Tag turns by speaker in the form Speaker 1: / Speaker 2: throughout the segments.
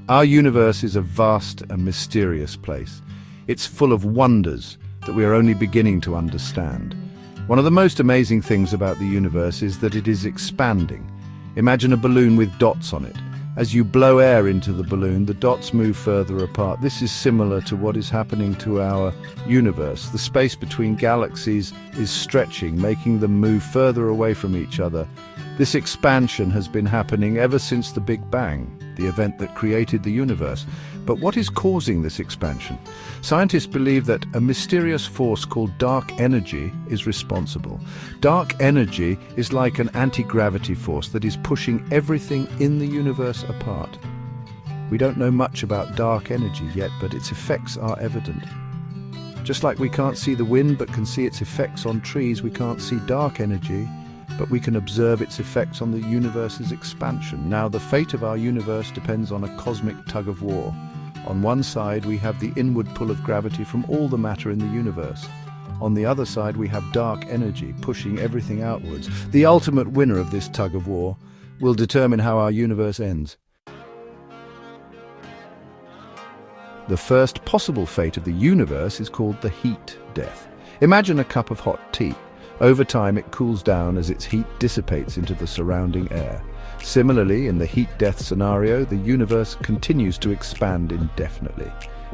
Speaker 1: Our universe is a vast and mysterious place. It's full of wonders that we are only beginning to understand. One of the most amazing things about the universe is that it is expanding. Imagine a balloon with dots on it. As you blow air into the balloon, the dots move further apart. This is similar to what is happening to our universe. The space between galaxies is stretching, making them move further away from each other. This expansion has been happening ever since the Big Bang, the event that created the universe. But what is causing this expansion? Scientists believe that a mysterious force called dark energy is responsible. Dark energy is like an anti-gravity force that is pushing everything in the universe apart. We don't know much about dark energy yet, but its effects are evident. Just like we can't see the wind but can see its effects on trees, we can't see dark energy, but we can observe its effects on the universe's expansion. Now, the fate of our universe depends on a cosmic tug-of-war. On one side, we have the inward pull of gravity from all the matter in the universe. On the other side, we have dark energy pushing everything outwards. The ultimate winner of this tug-of-war will determine how our universe ends. The first possible fate of the universe is called the heat death. Imagine a cup of hot tea. Over time, it cools down as its heat dissipates into the surrounding air. Similarly, in the heat death scenario, the universe continues to expand indefinitely.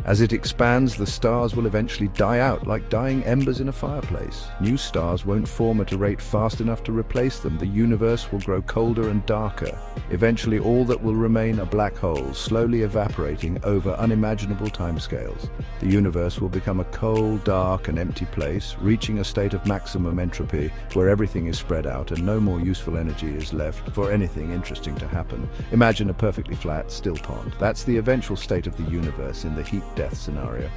Speaker 1: As it expands, the stars will eventually die out like dying embers in a fireplace. New stars won't form at a rate fast enough to replace them. The universe will grow colder and darker. Eventually, all that will remain are black holes, slowly evaporating over unimaginable timescales. The universe will become a cold, dark, and empty place, reaching a state of maximum entropy where everything is spread out and no more useful energy is left for anything interesting to happen. Imagine a perfectly flat, still pond. That's the eventual state of the universe in the heat death scenario.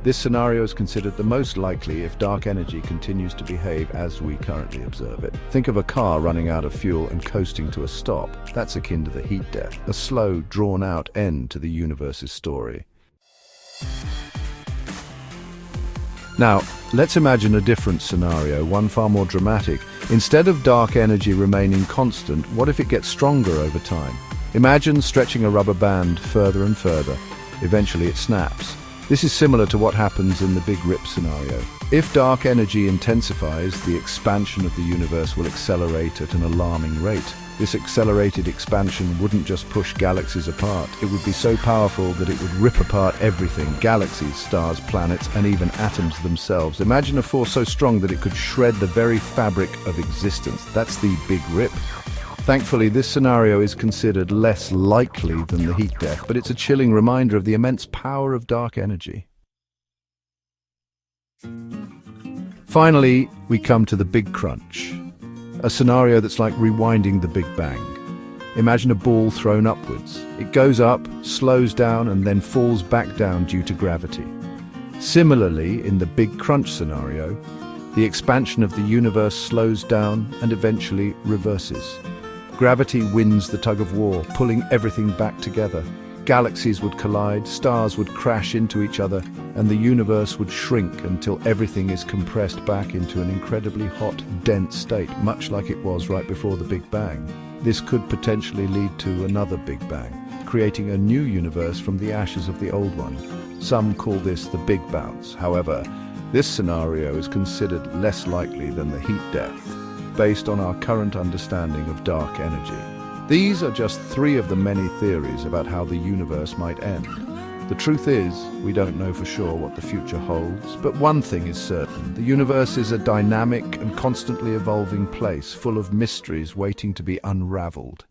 Speaker 1: This scenario is considered the most likely if dark energy continues to behave as we currently observe it. Think of a car running out of fuel and coasting to a stop. That's akin to the heat death, a slow, drawn-out end to the universe's story. Now, let's imagine a different scenario, one far more dramatic. Instead of dark energy remaining constant, what if it gets stronger over time? Imagine stretching a rubber band further and further. Eventually it snaps. This is similar to what happens in the Big Rip scenario. If dark energy intensifies, the expansion of the universe will accelerate at an alarming rate. This accelerated expansion wouldn't just push galaxies apart. It would be so powerful that it would rip apart everything: galaxies, stars, planets, and even atoms themselves. Imagine a force so strong that it could shred the very fabric of existence. That's the Big Rip. Thankfully, this scenario is considered less likely than the heat death, but it's a chilling reminder of the immense power of dark energy. Finally, we come to the Big Crunch, a scenario that's like rewinding the Big Bang. Imagine a ball thrown upwards. It goes up, slows down, and then falls back down due to gravity. Similarly, in the Big Crunch scenario, the expansion of the universe slows down and eventually reverses. Gravity wins the tug-of-war, pulling everything back together. Galaxies would collide, stars would crash into each other, and the universe would shrink until everything is compressed back into an incredibly hot, dense state, much like it was right before the Big Bang. This could potentially lead to another Big Bang, creating a new universe from the ashes of the old one. Some call this the Big Bounce. However, this scenario is considered less likely than the heat death, based on our current understanding of dark energy. These are just three of the many theories about how the universe might end. The truth is, we don't know for sure what the future holds, but one thing is certain: the universe is a dynamic and constantly evolving place, full of mysteries waiting to be unraveled.